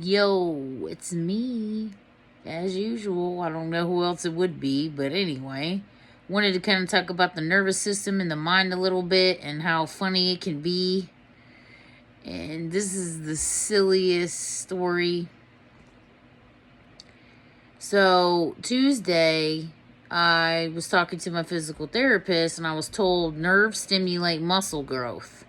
Yo, it's me. As usual, I don't know who else it would be, but anyway, wanted to kind of talk about the nervous system and the mind a little bit and how funny it can be. And this is the silliest story. So, Tuesday, I was talking to my physical therapist and I was told nerves stimulate muscle growth.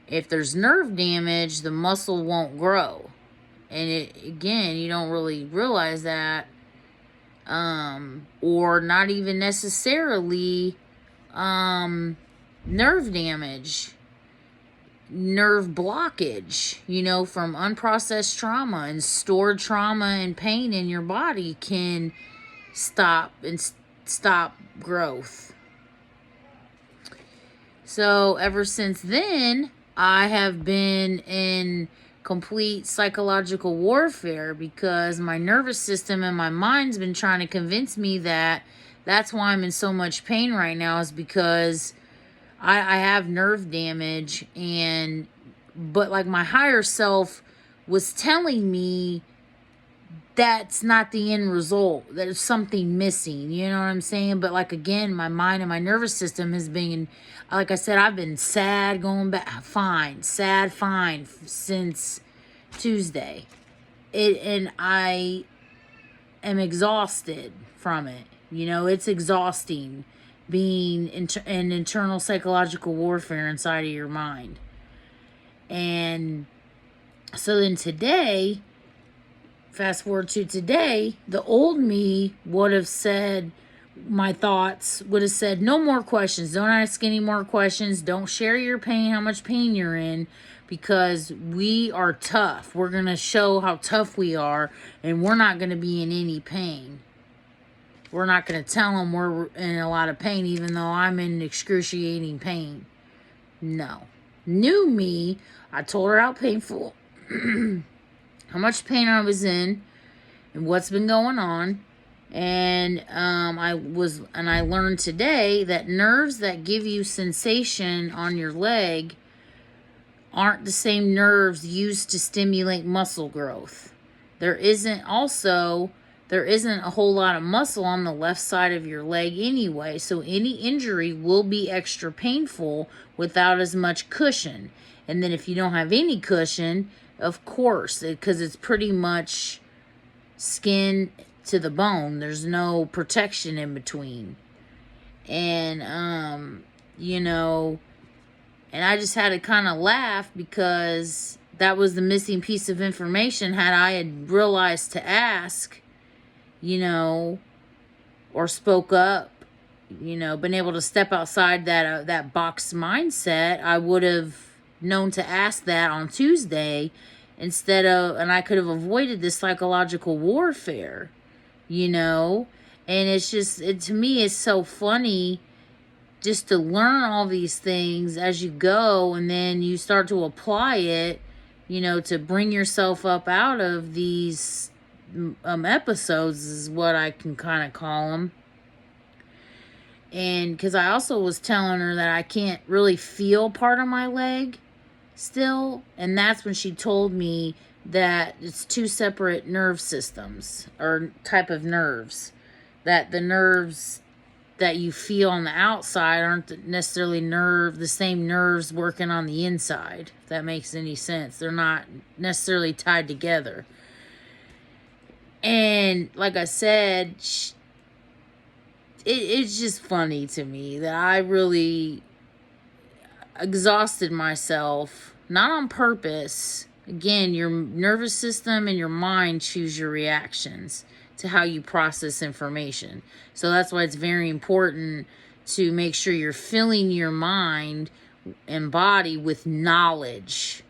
If there's nerve damage, the muscle won't grow. And again, you don't really realize that, or not even necessarily nerve damage, nerve blockage, from unprocessed trauma and stored trauma and pain in your body can stop growth. So ever since then, I have been in complete psychological warfare because my nervous system and my mind's been trying to convince me that that's why I'm in so much pain right now, is because I have nerve damage. But like, my higher self was telling me that's not the end result. There's something missing. You know what I'm saying? But like, again, my mind and my nervous system has been, like I said, I've been sad going back, fine, since Tuesday. And I am exhausted from it. It's exhausting being an internal psychological warfare inside of your mind. And so then today, fast forward to today, the old me would have said, my thoughts would have said, no more questions. Don't ask any more questions. Don't share your pain, how much pain you're in, because we are tough. We're going to show how tough we are, and we're not going to be in any pain. We're not going to tell them we're in a lot of pain, even though I'm in excruciating pain. No. New me, I told her how painful, how much pain I was in, and what's been going on. And I learned today that nerves that give you sensation on your leg aren't the same nerves used to stimulate muscle growth. There isn't a whole lot of muscle on the left side of your leg anyway, so any injury will be extra painful without as much cushion. And then if you don't have any cushion, of course, because it's pretty much skin to the bone, there's no protection in between. And and I just had to kind of laugh, because that was the missing piece of information. Had I had realized to ask, or spoke up, been able to step outside that box mindset, I would have known to ask that on Tuesday and I could have avoided this psychological warfare, and to me, it's so funny just to learn all these things as you go, and then you start to apply it, to bring yourself up out of these episodes, is what I can kind of call them. And because I also was telling her that I can't really feel part of my leg still, and that's when she told me that it's two separate nerve systems, or type of nerves, that the nerves that you feel on the outside aren't necessarily the same nerves working on the inside, if that makes any sense. They're not necessarily tied together. And like I said, it's just funny to me that I really exhausted myself, not on purpose. Again, your nervous system and your mind choose your reactions to how you process information. So that's why it's very important to make sure you're filling your mind and body with knowledge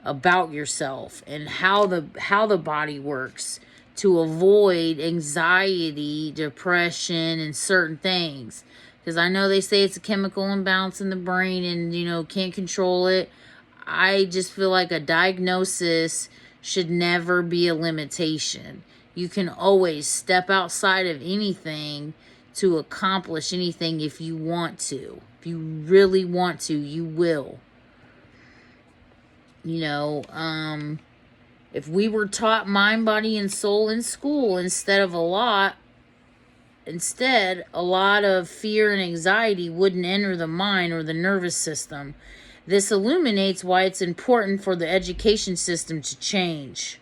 about yourself and how the body works, to avoid anxiety, depression, and certain things. Because I know they say it's a chemical imbalance in the brain and, can't control it. I just feel like a diagnosis should never be a limitation. You can always step outside of anything to accomplish anything if you want to. If you really want to, you will. If we were taught mind, body, and soul in school instead, a lot of fear and anxiety wouldn't enter the mind or the nervous system. This illuminates why it's important for the education system to change.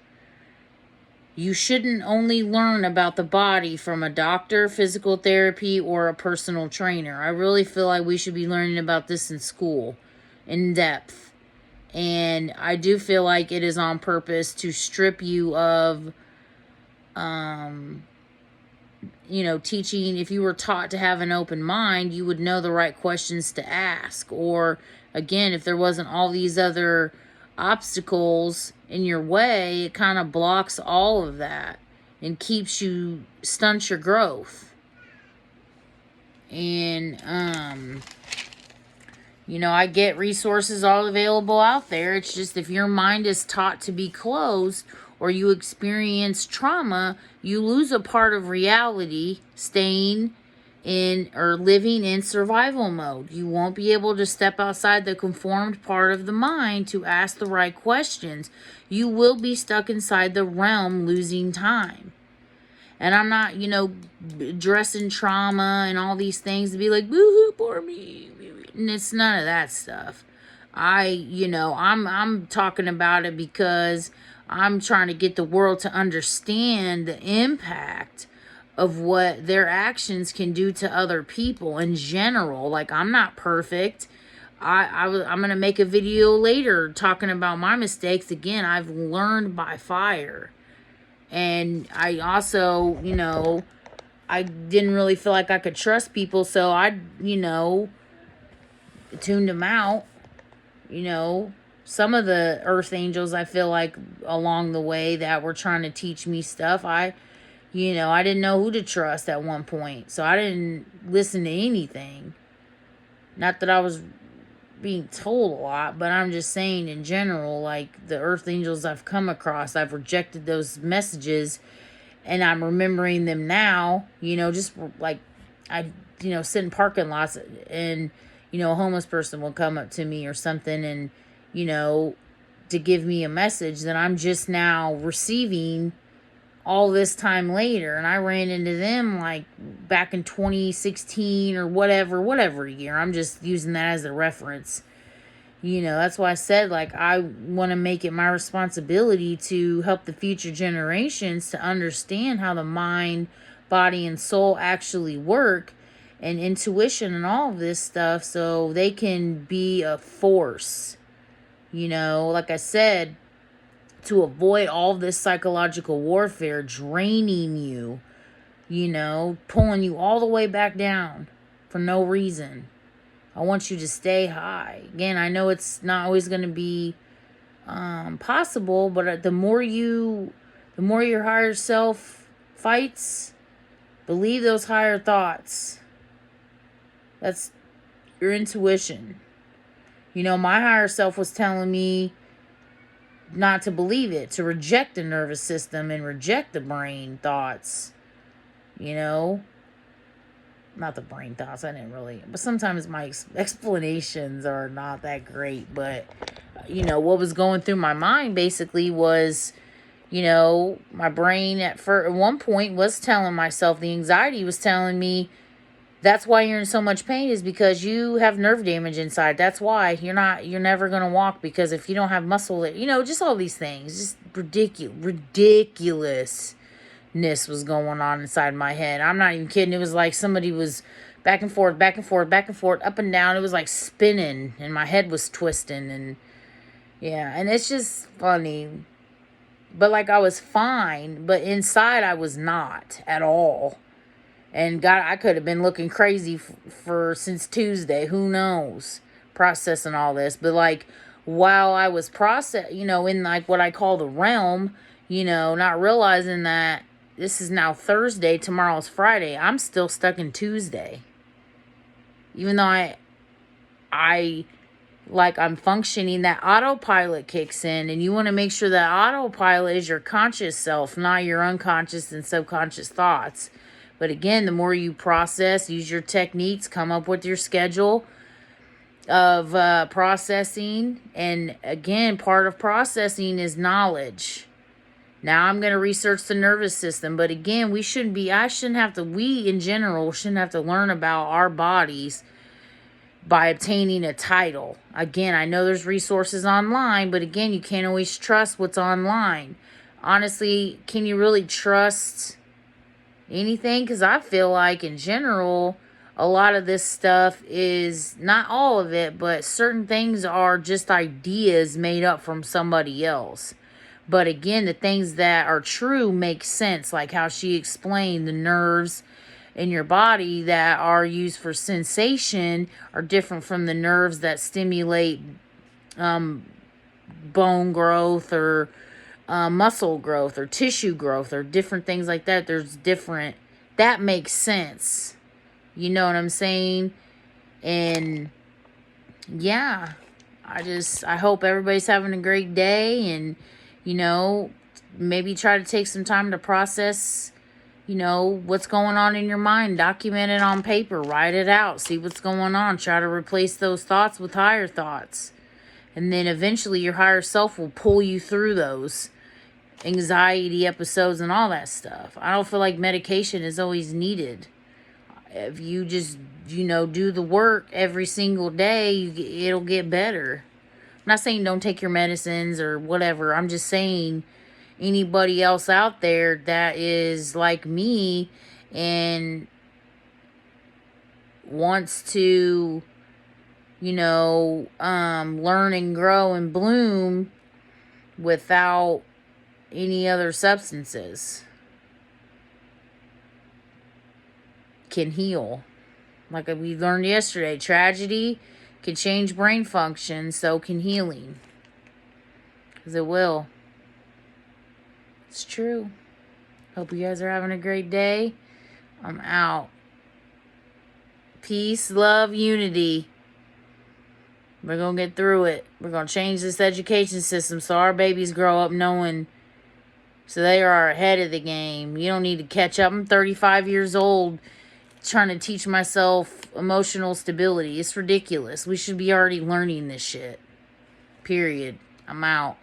You shouldn't only learn about the body from a doctor, physical therapy, or a personal trainer. I really feel like we should be learning about this in school, in depth. And I do feel like it is on purpose to strip you of, teaching. If you were taught to have an open mind, you would know the right questions to ask. Or, again, if there wasn't all these other obstacles in your way, it kind of blocks all of that and stunts your growth. And, I get resources all available out there. It's just if your mind is taught to be closed or you experience trauma, you lose a part of reality, staying in or living in survival mode. You won't be able to step outside the conformed part of the mind to ask the right questions. You will be stuck inside the realm, losing time. And I'm not, dressing trauma and all these things to be like, boo-hoo, poor me. And it's none of that stuff. I'm talking about it because I'm trying to get the world to understand the impact of what their actions can do to other people in general. Like, I'm not perfect. I'm going to make a video later talking about my mistakes. Again, I've learned by fire. And I also, I didn't really feel like I could trust people. So I, tuned them out. Some of the earth angels, I feel like along the way that were trying to teach me stuff, I didn't know who to trust at one point. So I didn't listen to anything. Not that I was being told a lot, but I'm just saying in general, like the earth angels I've come across, I've rejected those messages and I'm remembering them now, just like I, sit in parking lots and, a homeless person will come up to me or something and, to give me a message that I'm just now receiving all this time later. And I ran into them like back in 2016 or whatever year. I'm just using that as a reference. That's why I said, like, I want to make it my responsibility to help the future generations to understand how the mind, body, and soul actually work, and intuition and all of this stuff, so they can be a force. Like I said, to avoid all this psychological warfare draining you, pulling you all the way back down for no reason. I want you to stay high. Again, I know it's not always going to be possible, but the more your higher self fights, believe those higher thoughts. That's your intuition. My higher self was telling me not to believe it, to reject the nervous system and reject the brain thoughts. Not the brain thoughts, I didn't really, but sometimes my explanations are not that great. But, what was going through my mind basically was, my brain at one point was telling myself, the anxiety was telling me, that's why you're in so much pain, is because you have nerve damage inside. That's why you're never going to walk, because if you don't have muscle, just all these things, just ridiculousness was going on inside my head. I'm not even kidding. It was like somebody was back and forth, up and down. It was like spinning and my head was twisting, and yeah, and it's just funny. But like, I was fine, but inside I was not at all. And God, I could have been looking crazy since Tuesday. Who knows? Processing all this. But like, while I was in like what I call the realm, not realizing that this is now Thursday, tomorrow's Friday, I'm still stuck in Tuesday. Even though I'm functioning, that autopilot kicks in, and you want to make sure that autopilot is your conscious self, not your unconscious and subconscious thoughts. But again, the more you process, use your techniques, come up with your schedule of processing. And again, part of processing is knowledge. Now I'm going to research the nervous system. But again, we in general shouldn't have to learn about our bodies by obtaining a title. Again, I know there's resources online, but again, you can't always trust what's online. Honestly, can you really trust anything? Because I feel like in general, a lot of this stuff is, not all of it, but certain things are just ideas made up from somebody else. But again, the things that are true make sense, like how she explained the nerves in your body that are used for sensation are different from the nerves that stimulate bone growth or muscle growth or tissue growth or different things like that. That makes sense. You know what I'm saying? And yeah, I hope everybody's having a great day, and, maybe try to take some time to process, what's going on in your mind. Document it on paper, write it out, see what's going on. Try to replace those thoughts with higher thoughts. And then eventually your higher self will pull you through those anxiety episodes and all that stuff. I don't feel like medication is always needed. If you just, do the work every single day, it'll get better. I'm not saying don't take your medicines or whatever. I'm just saying anybody else out there that is like me and wants to, learn and grow and bloom without any other substances, can heal. Like we learned yesterday, tragedy can change brain function, so can healing. Because it will. It's true. Hope you guys are having a great day. I'm out. Peace, love, unity. We're going to get through it. We're going to change this education system so our babies grow up knowing, so they are ahead of the game. You don't need to catch up. I'm 35 years old trying to teach myself emotional stability. It's ridiculous. We should be already learning this shit. Period. I'm out.